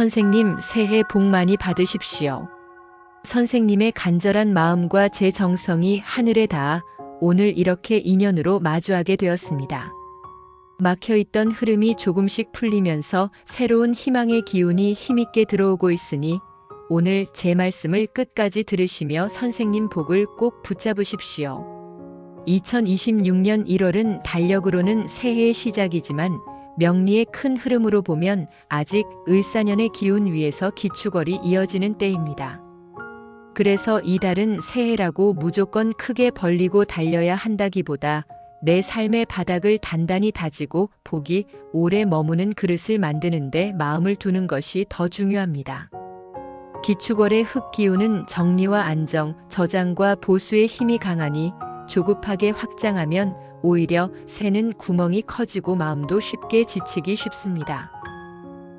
선생님, 새해 복 많이 받으십시오. 선생님의 간절한 마음과 제 정성이 하늘에 닿아 오늘 이렇게 인연으로 마주하게 되었습니다. 막혀있던 흐름이 조금씩 풀리면서 새로운 희망의 기운이 힘있게 들어오고 있으니 오늘 제 말씀을 끝까지 들으시며 선생님 복을 꼭 붙잡으십시오. 2026년 1월은 달력으로는 새해의 시작이지만 명리의 큰 흐름으로 보면 아직 을사년의 기운 위에서 기축월이 이어지는 때입니다. 그래서 이 달은 새해라고 무조건 크게 벌리고 달려야 한다기보다 내 삶의 바닥을 단단히 다지고 복이 오래 머무는 그릇을 만드는 데 마음을 두는 것이 더 중요합니다. 기축월의 흙기운은 정리와 안정, 저장과 보수의 힘이 강하니 조급하게 확장하면 오히려 새는 구멍이 커지고 마음도 쉽게 지치기 쉽습니다.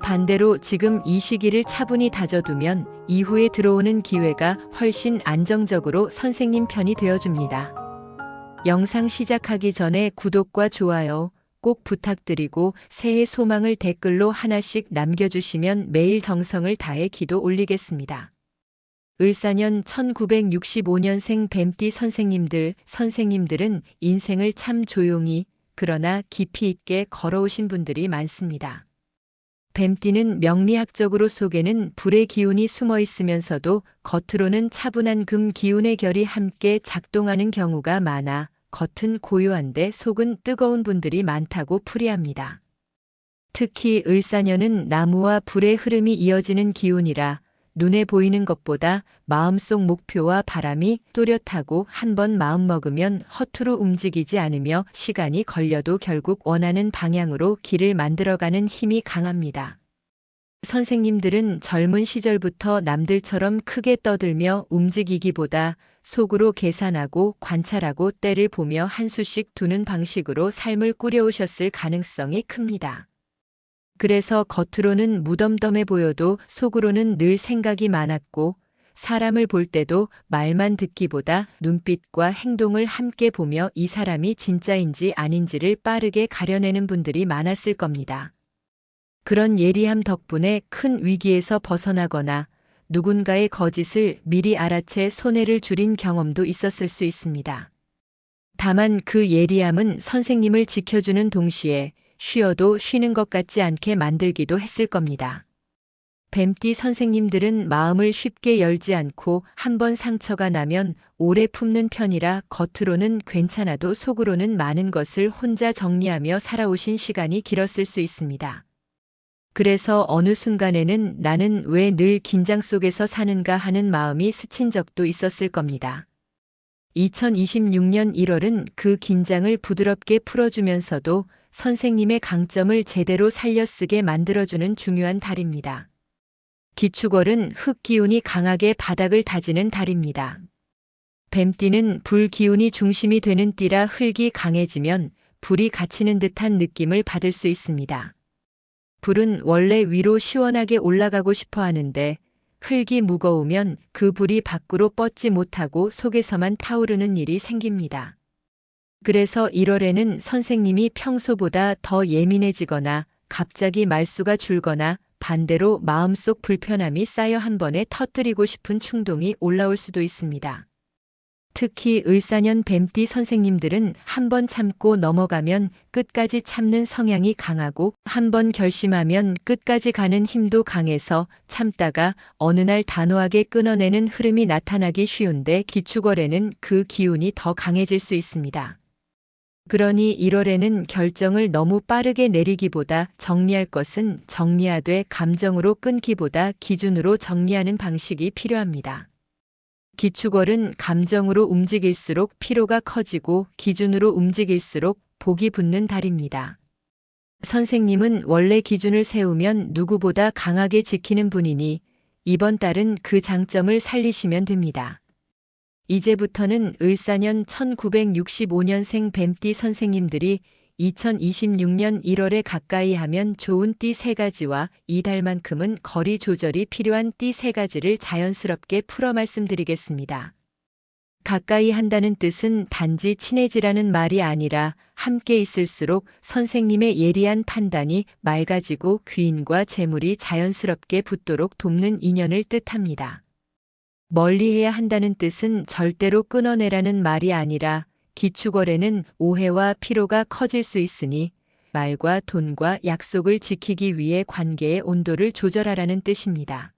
반대로 지금 이 시기를 차분히 다져두면 이후에 들어오는 기회가 훨씬 안정적으로 선생님 편이 되어줍니다. 영상 시작하기 전에 구독과 좋아요 꼭 부탁드리고 새해 소망을 댓글로 하나씩 남겨주시면 매일 정성을 다해 기도 올리겠습니다. 을사년 1965년생 뱀띠 선생님들은 인생을 참 조용히 그러나 깊이 있게 걸어오신 분들이 많습니다. 뱀띠는 명리학적으로 속에는 불의 기운이 숨어 있으면서도 겉으로는 차분한 금 기운의 결이 함께 작동하는 경우가 많아 겉은 고요한데 속은 뜨거운 분들이 많다고 풀이합니다. 특히 을사년은 나무와 불의 흐름이 이어지는 기운이라 눈에 보이는 것보다 마음속 목표와 바람이 또렷하고 한번 마음먹으면 허투루 움직이지 않으며 시간이 걸려도 결국 원하는 방향으로 길을 만들어가는 힘이 강합니다. 선생님들은 젊은 시절부터 남들처럼 크게 떠들며 움직이기보다 속으로 계산하고 관찰하고 때를 보며 한 수씩 두는 방식으로 삶을 꾸려오셨을 가능성이 큽니다. 그래서 겉으로는 무덤덤해 보여도 속으로는 늘 생각이 많았고 사람을 볼 때도 말만 듣기보다 눈빛과 행동을 함께 보며 이 사람이 진짜인지 아닌지를 빠르게 가려내는 분들이 많았을 겁니다. 그런 예리함 덕분에 큰 위기에서 벗어나거나 누군가의 거짓을 미리 알아채 손해를 줄인 경험도 있었을 수 있습니다. 다만 그 예리함은 선생님을 지켜주는 동시에 쉬어도 쉬는 것 같지 않게 만들기도 했을 겁니다. 뱀띠 선생님들은 마음을 쉽게 열지 않고 한번 상처가 나면 오래 품는 편이라 겉으로는 괜찮아도 속으로는 많은 것을 혼자 정리하며 살아오신 시간이 길었을 수 있습니다. 그래서 어느 순간에는 나는 왜 늘 긴장 속에서 사는가 하는 마음이 스친 적도 있었을 겁니다. 2026년 1월은 그 긴장을 부드럽게 풀어주면서도 선생님의 강점을 제대로 살려쓰게 만들어주는 중요한 달입니다. 기축월은 흙기운이 강하게 바닥을 다지는 달입니다. 뱀띠는 불기운이 중심이 되는 띠라 흙이 강해지면 불이 갇히는 듯한 느낌을 받을 수 있습니다. 불은 원래 위로 시원하게 올라가고 싶어 하는데 흙이 무거우면 그 불이 밖으로 뻗지 못하고 속에서만 타오르는 일이 생깁니다. 그래서 1월에는 선생님이 평소보다 더 예민해지거나 갑자기 말수가 줄거나 반대로 마음속 불편함이 쌓여 한 번에 터뜨리고 싶은 충동이 올라올 수도 있습니다. 특히 을사년 뱀띠 선생님들은 한 번 참고 넘어가면 끝까지 참는 성향이 강하고 한 번 결심하면 끝까지 가는 힘도 강해서 참다가 어느 날 단호하게 끊어내는 흐름이 나타나기 쉬운데 기축월에는 그 기운이 더 강해질 수 있습니다. 그러니 1월에는 결정을 너무 빠르게 내리기보다 정리할 것은 정리하되 감정으로 끊기보다 기준으로 정리하는 방식이 필요합니다. 기축월은 감정으로 움직일수록 피로가 커지고 기준으로 움직일수록 복이 붙는 달입니다. 선생님은 원래 기준을 세우면 누구보다 강하게 지키는 분이니 이번 달은 그 장점을 살리시면 됩니다. 이제부터는 을사년 1965년생 뱀띠 선생님들이 2026년 1월에 가까이 하면 좋은 띠 3가지와 이 달만큼은 거리 조절이 필요한 띠 3가지를 자연스럽게 풀어 말씀드리겠습니다. 가까이 한다는 뜻은 단지 친해지라는 말이 아니라 함께 있을수록 선생님의 예리한 판단이 맑아지고 귀인과 재물이 자연스럽게 붙도록 돕는 인연을 뜻합니다. 멀리해야 한다는 뜻은 절대로 끊어내라는 말이 아니라 기축월에는 오해와 피로가 커질 수 있으니 말과 돈과 약속을 지키기 위해 관계의 온도를 조절하라는 뜻입니다.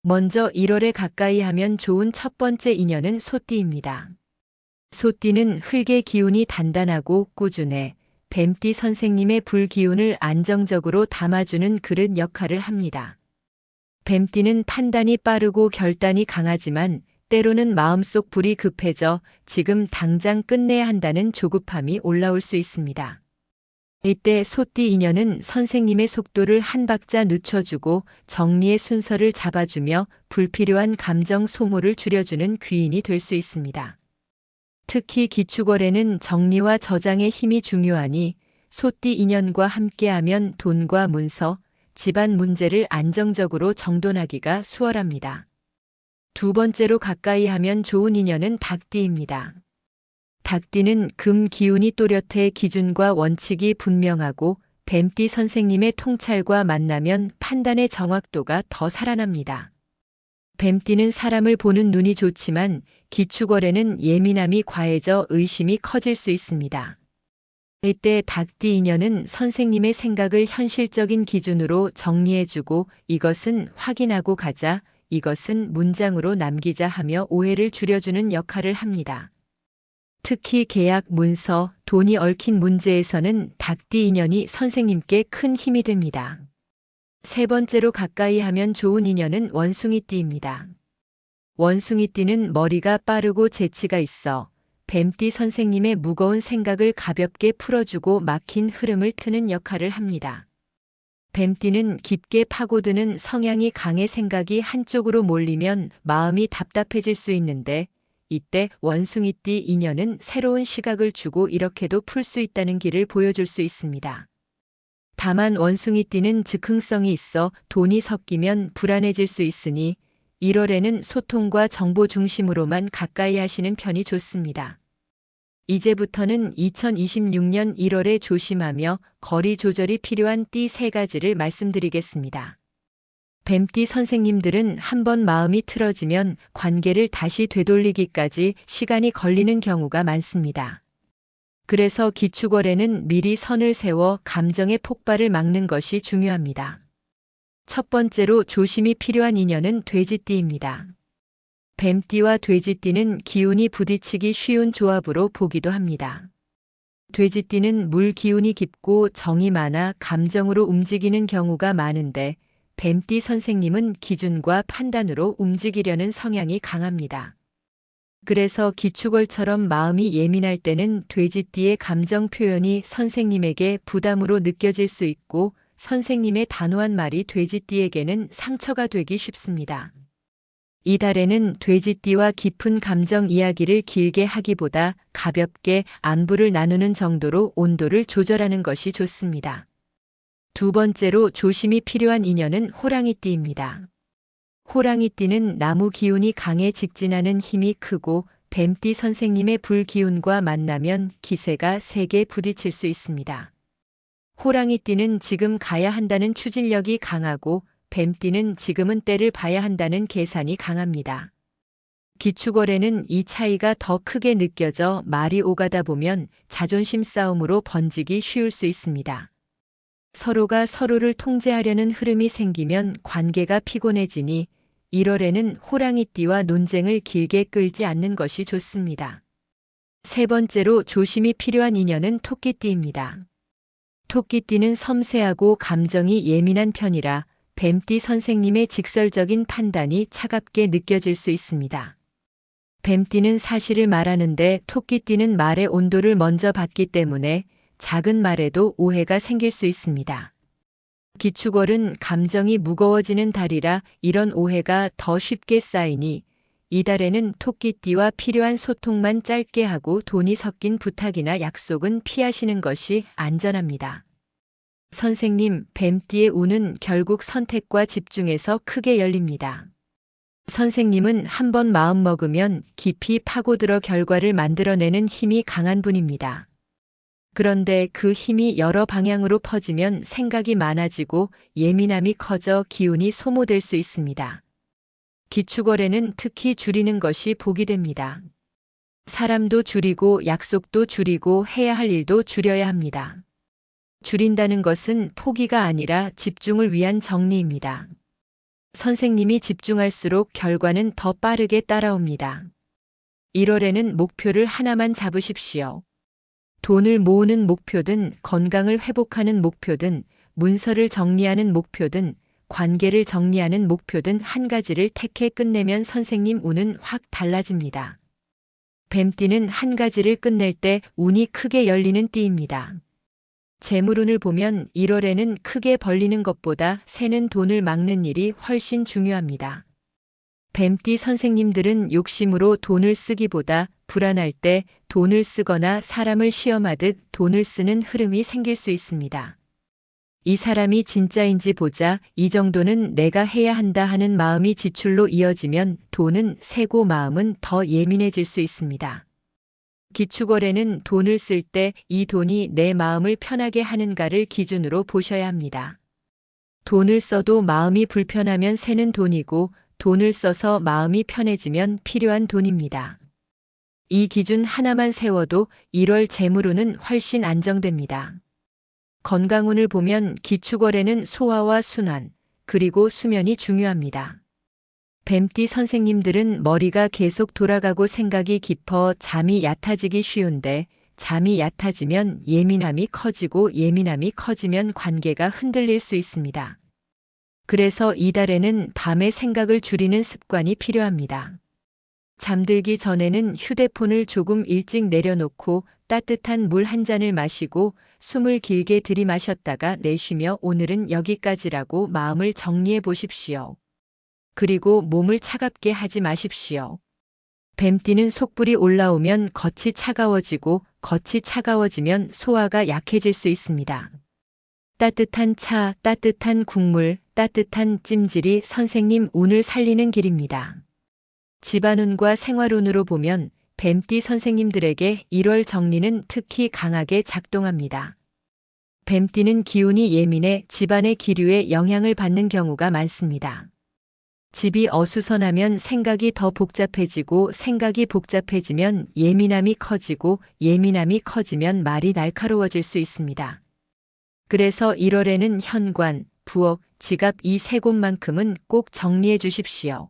먼저 1월에 가까이 하면 좋은 첫 번째 인연은 소띠입니다. 소띠는 흙의 기운이 단단하고 꾸준해 뱀띠 선생님의 불 기운을 안정적으로 담아주는 그릇 역할을 합니다. 뱀띠는 판단이 빠르고 결단이 강하지만 때로는 마음속 불이 급해져 지금 당장 끝내야 한다는 조급함이 올라올 수 있습니다. 이때 소띠 인연은 선생님의 속도를 한 박자 늦춰주고 정리의 순서를 잡아주며 불필요한 감정 소모를 줄여주는 귀인이 될 수 있습니다. 특히 기축월에는 정리와 저장의 힘이 중요하니 소띠 인연과 함께하면 돈과 문서, 집안 문제를 안정적으로 정돈하기가 수월합니다. 두 번째로 가까이 하면 좋은 인연은 닭띠입니다. 닭띠는 금 기운이 또렷해 기준과 원칙이 분명하고 뱀띠 선생님의 통찰과 만나면 판단의 정확도가 더 살아납니다. 뱀띠는 사람을 보는 눈이 좋지만 기축월에는 예민함이 과해져 의심이 커질 수 있습니다. 이때 닭띠 인연은 선생님의 생각을 현실적인 기준으로 정리해주고 이것은 확인하고 가자, 이것은 문장으로 남기자 하며 오해를 줄여주는 역할을 합니다. 특히 계약, 문서, 돈이 얽힌 문제에서는 닭띠 인연이 선생님께 큰 힘이 됩니다. 세 번째로 가까이 하면 좋은 인연은 원숭이띠입니다. 원숭이띠는 머리가 빠르고 재치가 있어 뱀띠 선생님의 무거운 생각을 가볍게 풀어주고 막힌 흐름을 트는 역할을 합니다. 뱀띠는 깊게 파고드는 성향이 강해 생각이 한쪽으로 몰리면 마음이 답답해질 수 있는데 이때 원숭이띠 인연은 새로운 시각을 주고 이렇게도 풀 수 있다는 길을 보여줄 수 있습니다. 다만 원숭이띠는 즉흥성이 있어 돈이 섞이면 불안해질 수 있으니 1월에는 소통과 정보 중심으로만 가까이 하시는 편이 좋습니다. 이제부터는 2026년 1월에 조심하며 거리 조절이 필요한 띠 3가지를 말씀드리겠습니다. 뱀띠 선생님들은 한번 마음이 틀어지면 관계를 다시 되돌리기까지 시간이 걸리는 경우가 많습니다. 그래서 기축월에는 미리 선을 세워 감정의 폭발을 막는 것이 중요합니다. 첫 번째로 조심이 필요한 인연은 돼지띠입니다. 뱀띠와 돼지띠는 기운이 부딪히기 쉬운 조합으로 보기도 합니다. 돼지띠는 물 기운이 깊고 정이 많아 감정으로 움직이는 경우가 많은데 뱀띠 선생님은 기준과 판단으로 움직이려는 성향이 강합니다. 그래서 기축월처럼 마음이 예민할 때는 돼지띠의 감정 표현이 선생님에게 부담으로 느껴질 수 있고 선생님의 단호한 말이 돼지띠에게는 상처가 되기 쉽습니다. 이달에는 돼지띠와 깊은 감정 이야기를 길게 하기보다 가볍게 안부를 나누는 정도로 온도를 조절하는 것이 좋습니다. 두 번째로 조심이 필요한 인연은 호랑이띠입니다. 호랑이띠는 나무 기운이 강해 직진하는 힘이 크고 뱀띠 선생님의 불 기운과 만나면 기세가 세게 부딪힐 수 있습니다. 호랑이띠는 지금 가야 한다는 추진력이 강하고 뱀띠는 지금은 때를 봐야 한다는 계산이 강합니다. 기축월에는 이 차이가 더 크게 느껴져 말이 오가다 보면 자존심 싸움으로 번지기 쉬울 수 있습니다. 서로가 서로를 통제하려는 흐름이 생기면 관계가 피곤해지니 1월에는 호랑이띠와 논쟁을 길게 끌지 않는 것이 좋습니다. 세 번째로 조심이 필요한 인연은 토끼띠입니다. 토끼띠는 섬세하고 감정이 예민한 편이라 뱀띠 선생님의 직설적인 판단이 차갑게 느껴질 수 있습니다. 뱀띠는 사실을 말하는데 토끼띠는 말의 온도를 먼저 받기 때문에 작은 말에도 오해가 생길 수 있습니다. 기축월은 감정이 무거워지는 달이라 이런 오해가 더 쉽게 쌓이니 이달에는 토끼띠와 필요한 소통만 짧게 하고 돈이 섞인 부탁이나 약속은 피하시는 것이 안전합니다. 선생님, 뱀띠의 운은 결국 선택과 집중에서 크게 열립니다. 선생님은 한 번 마음먹으면 깊이 파고들어 결과를 만들어내는 힘이 강한 분입니다. 그런데 그 힘이 여러 방향으로 퍼지면 생각이 많아지고 예민함이 커져 기운이 소모될 수 있습니다. 기축월에는 특히 줄이는 것이 복이 됩니다. 사람도 줄이고 약속도 줄이고 해야 할 일도 줄여야 합니다. 줄인다는 것은 포기가 아니라 집중을 위한 정리입니다. 선생님이 집중할수록 결과는 더 빠르게 따라옵니다. 1월에는 목표를 하나만 잡으십시오. 돈을 모으는 목표든 건강을 회복하는 목표든 문서를 정리하는 목표든 관계를 정리하는 목표든 한 가지를 택해 끝내면 선생님 운은 확 달라집니다. 뱀띠는 한 가지를 끝낼 때 운이 크게 열리는 띠입니다. 재물운을 보면 1월에는 크게 벌리는 것보다 새는 돈을 막는 일이 훨씬 중요합니다. 뱀띠 선생님들은 욕심으로 돈을 쓰기보다 불안할 때 돈을 쓰거나 사람을 시험하듯 돈을 쓰는 흐름이 생길 수 있습니다. 이 사람이 진짜인지 보자, 이 정도는 내가 해야 한다 하는 마음이 지출로 이어지면 돈은 새고 마음은 더 예민해질 수 있습니다. 기축월에는 돈을 쓸 때 이 돈이 내 마음을 편하게 하는가를 기준으로 보셔야 합니다. 돈을 써도 마음이 불편하면 새는 돈이고 돈을 써서 마음이 편해지면 필요한 돈입니다. 이 기준 하나만 세워도 1월 재물운은 훨씬 안정됩니다. 건강운을 보면 기축월에는 소화와 순환, 그리고 수면이 중요합니다. 뱀띠 선생님들은 머리가 계속 돌아가고 생각이 깊어 잠이 얕아지기 쉬운데 잠이 얕아지면 예민함이 커지고 예민함이 커지면 관계가 흔들릴 수 있습니다. 그래서 이달에는 밤에 생각을 줄이는 습관이 필요합니다. 잠들기 전에는 휴대폰을 조금 일찍 내려놓고 따뜻한 물 한 잔을 마시고 숨을 길게 들이마셨다가 내쉬며 오늘은 여기까지라고 마음을 정리해 보십시오. 그리고 몸을 차갑게 하지 마십시오. 뱀띠는 속불이 올라오면 겉이 차가워지고 겉이 차가워지면 소화가 약해질 수 있습니다. 따뜻한 차, 따뜻한 국물, 따뜻한 찜질이 선생님 운을 살리는 길입니다. 집안운과 생활운으로 보면 뱀띠 선생님들에게 1월 정리는 특히 강하게 작동합니다. 뱀띠는 기운이 예민해 집안의 기류에 영향을 받는 경우가 많습니다. 집이 어수선하면 생각이 더 복잡해지고 생각이 복잡해지면 예민함이 커지고 예민함이 커지면 말이 날카로워질 수 있습니다. 그래서 1월에는 현관, 부엌, 지갑 이 세 곳만큼은 꼭 정리해 주십시오.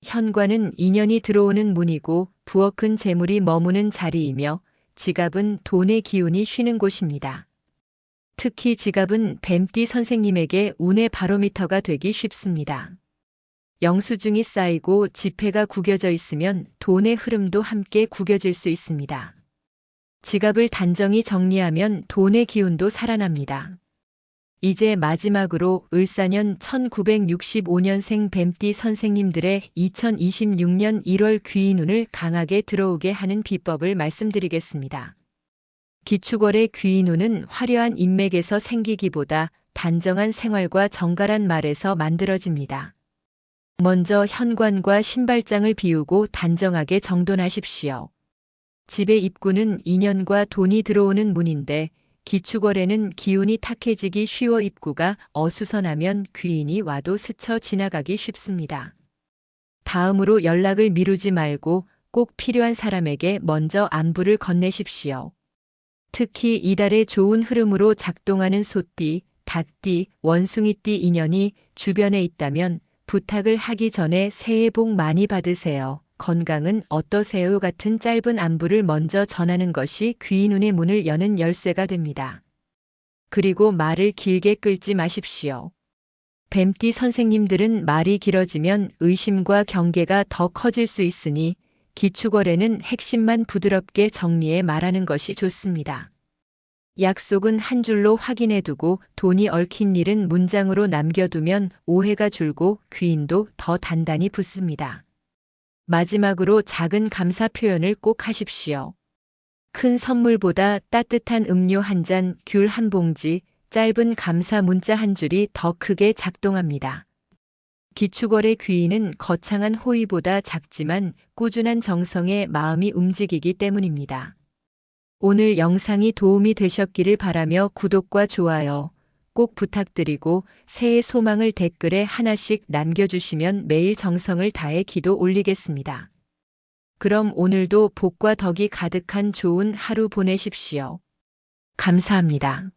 현관은 인연이 들어오는 문이고 부엌은 재물이 머무는 자리이며 지갑은 돈의 기운이 쉬는 곳입니다. 특히 지갑은 뱀띠 선생님에게 운의 바로미터가 되기 쉽습니다. 영수증이 쌓이고 지폐가 구겨져 있으면 돈의 흐름도 함께 구겨질 수 있습니다. 지갑을 단정히 정리하면 돈의 기운도 살아납니다. 이제 마지막으로 을사년 1965년생 뱀띠 선생님들의 2026년 1월 귀인운을 강하게 들어오게 하는 비법을 말씀드리겠습니다. 기축월의 귀인운은 화려한 인맥에서 생기기보다 단정한 생활과 정갈한 말에서 만들어집니다. 먼저 현관과 신발장을 비우고 단정하게 정돈하십시오. 집의 입구는 인연과 돈이 들어오는 문인데 기축월에는 기운이 탁해지기 쉬워 입구가 어수선하면 귀인이 와도 스쳐 지나가기 쉽습니다. 다음으로 연락을 미루지 말고 꼭 필요한 사람에게 먼저 안부를 건네십시오. 특히 이달의 좋은 흐름으로 작동하는 소띠, 닭띠, 원숭이띠 인연이 주변에 있다면 부탁을 하기 전에 새해 복 많이 받으세요. 건강은 어떠세요? 같은 짧은 안부를 먼저 전하는 것이 귀인운의 문을 여는 열쇠가 됩니다. 그리고 말을 길게 끌지 마십시오. 뱀띠 선생님들은 말이 길어지면 의심과 경계가 더 커질 수 있으니 기축월에는 핵심만 부드럽게 정리해 말하는 것이 좋습니다. 약속은 한 줄로 확인해 두고 돈이 얽힌 일은 문장으로 남겨두면 오해가 줄고 귀인도 더 단단히 붙습니다. 마지막으로 작은 감사 표현을 꼭 하십시오. 큰 선물보다 따뜻한 음료 한 잔, 귤 한 봉지, 짧은 감사 문자 한 줄이 더 크게 작동합니다. 기축월의 귀인은 거창한 호의보다 작지만 꾸준한 정성에 마음이 움직이기 때문입니다. 오늘 영상이 도움이 되셨기를 바라며 구독과 좋아요 꼭 부탁드리고 새해 소망을 댓글에 하나씩 남겨주시면 매일 정성을 다해 기도 올리겠습니다. 그럼 오늘도 복과 덕이 가득한 좋은 하루 보내십시오. 감사합니다.